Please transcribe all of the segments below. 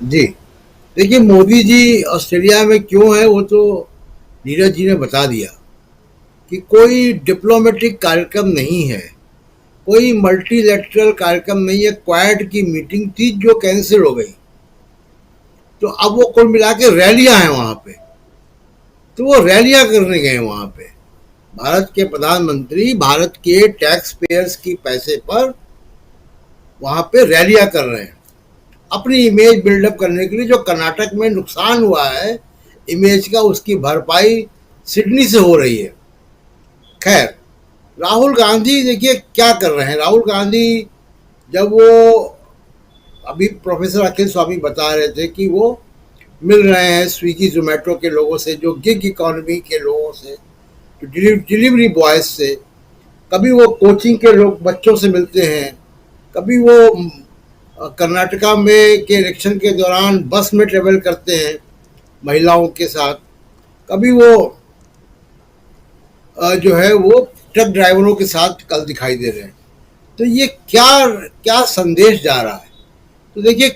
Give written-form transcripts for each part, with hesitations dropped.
जी। देखिए, मोदी जी ऑस्ट्रेलिया में क्यों है वो तो नीरज जी ने बता दिया कि कोई डिप्लोमेटिक कार्यक्रम नहीं है, कोई मल्टीलैटरल कार्यक्रम नहीं है। क्वाड की मीटिंग थी जो कैंसिल हो गई, तो अब वो कुल मिला के रैलियां हैं वहां पे। तो वो रैलियां करने गए वहां पे। भारत के प्रधानमंत्री भारत के टैक्स पेयर्स की पैसे पर वहां पे रैलियां कर रहे हैं अपनी इमेज बिल्डअप करने के लिए। जो कर्नाटक में नुकसान हुआ है इमेज का, उसकी भरपाई सिडनी से हो रही है। खैर, राहुल गांधी देखिए क्या कर रहे हैं। राहुल गांधी जब वो अभी प्रोफेसर अखिल स्वामी बता रहे थे कि वो मिल रहे हैं स्विगी जोमेटो के लोगों से, जो गिग इकोनॉमी के लोगों से, जो डिलीवरी बॉयज से, कभी वो कोचिंग के लोग बच्चों से मिलते हैं, कभी वो कर्नाटका में के इलेक्शन के दौरान बस में ट्रेवल करते हैं महिलाओं के साथ, कभी वो जो है वो ट्रक ड्राइवरों के साथ कल दिखाई दे रहे हैं। तो ये क्या क्या संदेश जा रहा है? तो देखिए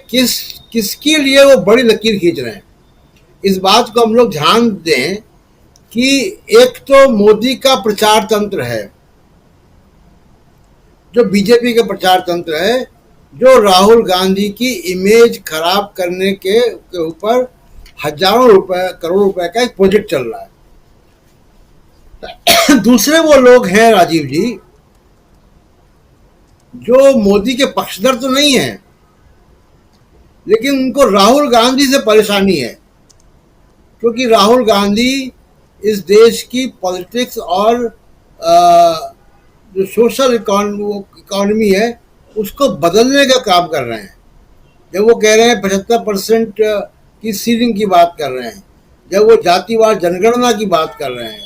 किसके लिए वो बड़ी लकीर खींच रहे हैं। इस बात को हम लोग ध्यान दें कि एक तो मोदी का प्रचार तंत्र है, जो बीजेपी का प्रचार तंत्र है, जो राहुल गांधी की इमेज खराब करने के ऊपर हजारों रुपए करोड़ रुपए का एक प्रोजेक्ट चल रहा है। दूसरे वो लोग हैं राजीव जी, जो मोदी के पक्षधर तो नहीं है, लेकिन उनको राहुल गांधी से परेशानी है, क्योंकि राहुल गांधी इस देश की पॉलिटिक्स और जो सोशल इकोनॉमी है उसको बदलने का काम कर रहे हैं। जब वो कह रहे हैं 75% की सीलिंग की बात कर रहे हैं, जब वो जातिवार जनगणना की बात कर रहे हैं,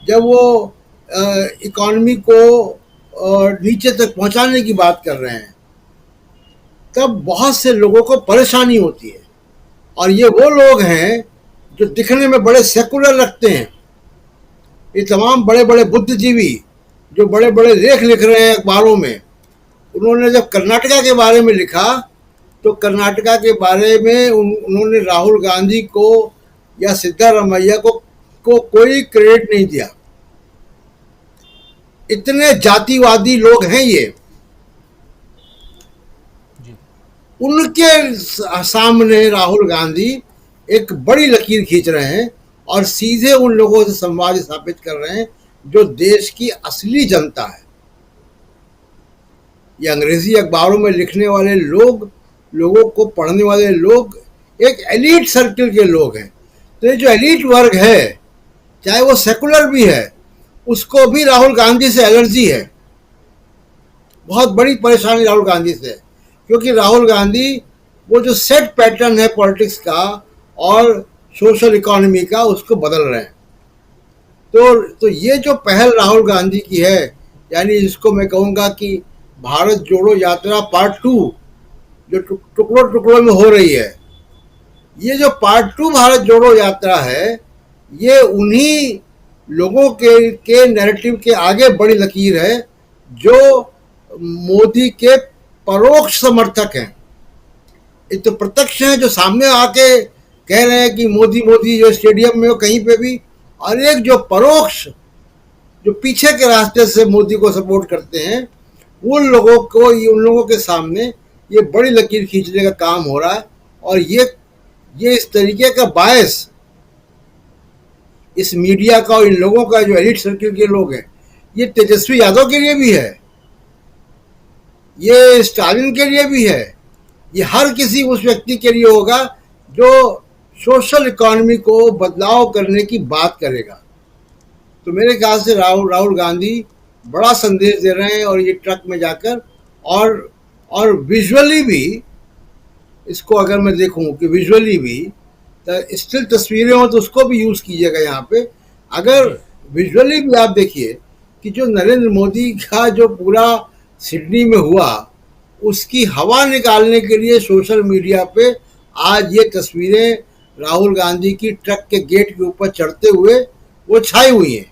जब वो इकोनॉमी को नीचे तक पहुंचाने की बात कर रहे हैं, तब बहुत से लोगों को परेशानी होती है। और ये वो लोग हैं जो दिखने में बड़े सेकुलर लगते हैं। ये तमाम बड़े बड़े बुद्धिजीवी जो बड़े बड़े लेख लिख रहे हैं अखबारों में, उन्होंने जब कर्नाटका के बारे में लिखा तो कर्नाटका के बारे में उन्होंने राहुल गांधी को या सिद्धारमैया को कोई क्रेडिट नहीं दिया। इतने जातिवादी लोग हैं ये। जी। उनके सामने राहुल गांधी एक बड़ी लकीर खींच रहे हैं और सीधे उन लोगों से संवाद स्थापित कर रहे हैं जो देश की असली जनता है। ये अंग्रेजी अखबारों में लिखने वाले लोग, लोगों को पढ़ने वाले लोग एक एलीट सर्किल के लोग हैं। तो ये जो एलीट वर्ग है, चाहे वो सेकुलर भी है, उसको भी राहुल गांधी से एलर्जी है। बहुत बड़ी परेशानी राहुल गांधी से, क्योंकि राहुल गांधी वो जो सेट पैटर्न है पॉलिटिक्स का और सोशल इकोनॉमी का, उसको बदल रहे हैं। तो ये जो पहल राहुल गांधी की है, यानी जिसको मैं कहूँगा कि भारत जोड़ो यात्रा पार्ट 2, जो टुकड़ों टुकड़ों में हो रही है, ये जो पार्ट 2 भारत जोड़ो यात्रा है, ये उन्हीं लोगों के नैरेटिव के आगे बड़ी लकीर है जो मोदी के परोक्ष समर्थक हैं। एक तो प्रत्यक्ष हैं जो सामने आके कह रहे हैं कि मोदी मोदी, जो स्टेडियम में हो कहीं पे भी, और एक जो परोक्ष, जो पीछे के रास्ते से मोदी को सपोर्ट करते हैं, उन लोगों के सामने ये बड़ी लकीर खींचने का काम हो रहा है। और ये इस तरीके का बायस इस मीडिया का और इन लोगों का, जो एलिट सर्किल के लोग हैं, ये तेजस्वी यादव के लिए भी है, ये स्टालिन के लिए भी है, ये हर किसी उस व्यक्ति के लिए होगा जो सोशल इकोनॉमी को बदलाव करने की बात करेगा। तो मेरे ख्याल से राहुल गांधी बड़ा संदेश दे रहे हैं। और ये ट्रक में जाकर और विजुअली भी, इसको अगर मैं देखूं कि विजुअली भी तो स्टिल तस्वीरें हो तो उसको भी यूज़ कीजिएगा यहाँ पे। अगर जी। विजुअली भी आप देखिए कि जो नरेंद्र मोदी का जो पूरा सिडनी में हुआ, उसकी हवा निकालने के लिए सोशल मीडिया पे आज ये तस्वीरें राहुल गांधी की ट्रक के गेट के ऊपर चढ़ते हुए वो छाई हुई हैं।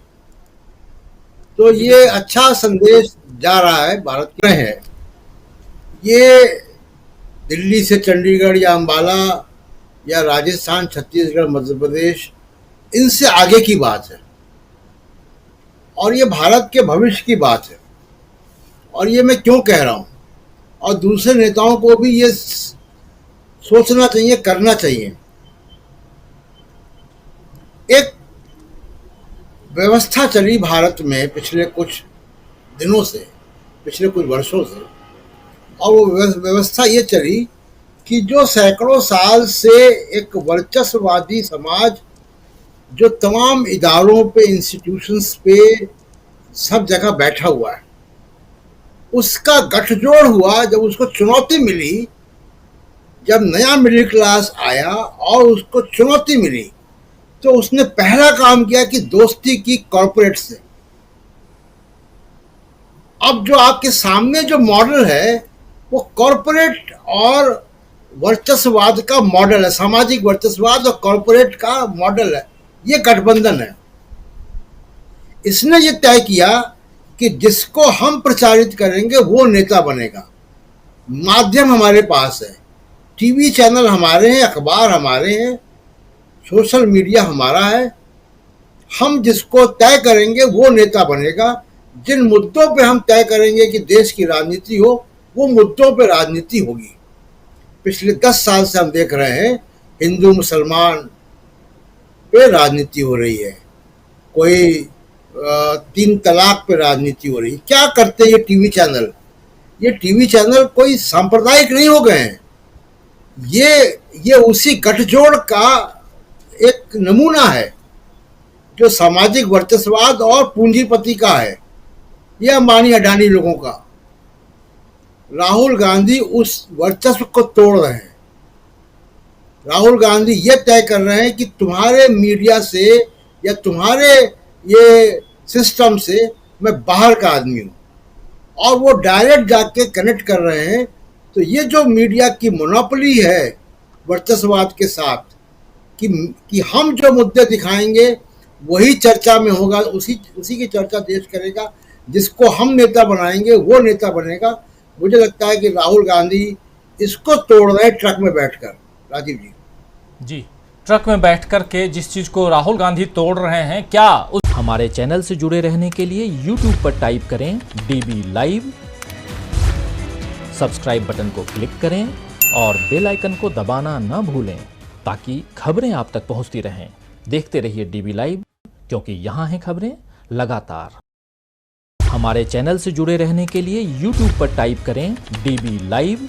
तो जी, ये बिल्कुल। अच्छा संदेश जा रहा है भारत में है। ये दिल्ली से चंडीगढ़ या अम्बाला या राजस्थान, छत्तीसगढ़, मध्य प्रदेश, इनसे आगे की बात है और ये भारत के भविष्य की बात है। और ये मैं क्यों कह रहा हूँ, और दूसरे नेताओं को भी ये सोचना चाहिए, करना चाहिए। एक व्यवस्था चली भारत में पिछले कुछ दिनों से, पिछले कुछ वर्षों से, और वो व्यवस्था ये चली कि जो सैकड़ों साल से एक वर्चस्ववादी समाज जो तमाम इदारों पे, इंस्टीट्यूशंस पे सब जगह बैठा हुआ है, उसका गठजोड़ हुआ जब उसको चुनौती मिली, जब नया मिडिल क्लास आया और उसको चुनौती मिली, तो उसने पहला काम किया कि दोस्ती की कॉरपोरेट से। अब जो आपके सामने जो मॉडल है वो कॉरपोरेट और वर्चस्ववाद का मॉडल है, सामाजिक वर्चस्ववाद और कॉरपोरेट का मॉडल है, ये गठबंधन है। इसने ये तय किया कि जिसको हम प्रचारित करेंगे वो नेता बनेगा। माध्यम हमारे पास है, टीवी चैनल हमारे हैं, अखबार हमारे हैं, सोशल मीडिया हमारा है। हम जिसको तय करेंगे वो नेता बनेगा। जिन मुद्दों पे हम तय करेंगे कि देश की राजनीति हो, वो मुद्दों पे राजनीति होगी। पिछले 10 साल से हम देख रहे हैं हिंदू मुसलमान पे राजनीति हो रही है, कोई 3 तलाक पे राजनीति हो रही है। क्या करते हैं ये टीवी चैनल? ये टीवी चैनल कोई सांप्रदायिक नहीं हो गए हैं, ये उसी गठजोड़ का एक नमूना है जो सामाजिक वर्चस्ववाद और पूंजीपति का है। यह अंबानी अडानी लोगों का। राहुल गांधी उस वर्चस्व को तोड़ रहे हैं। राहुल गांधी ये तय कर रहे हैं कि तुम्हारे मीडिया से या तुम्हारे ये सिस्टम से मैं बाहर का आदमी हूँ, और वो डायरेक्ट जाके कनेक्ट कर रहे हैं। तो ये जो मीडिया की मोनोपोली है वर्चस्ववाद के साथ, कि हम जो मुद्दे दिखाएंगे वही चर्चा में होगा, उसी की चर्चा देश करेगा। जिसको हम नेता बनाएंगे वो नेता बनेगा। मुझे लगता है कि राहुल गांधी इसको तोड़ रहे हैं ट्रक में बैठकर। राजीव जी जी, ट्रक में बैठकर के जिस चीज को राहुल गांधी तोड़ रहे हैं, क्या उस हमारे चैनल से जुड़े रहने के लिए YouTube पर टाइप करें DB लाइव, सब्सक्राइब बटन को क्लिक करें और बेल आइकन को दबाना न भूलें ताकि खबरें आप तक पहुंचती रहें। देखते रहिए DB लाइव, क्योंकि यहाँ हैं खबरें लगातार। हमारे चैनल से जुड़े रहने के लिए YouTube पर टाइप करें DB लाइव,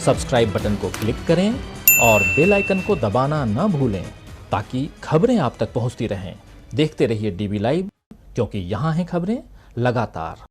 सब्सक्राइब बटन को क्लिक करें और बेल आइकन को दबाना न भूलें ताकि खबरें आप तक पहुंचती रहें। देखते रहिए DB लाइव, क्योंकि यहाँ हैं खबरें लगातार।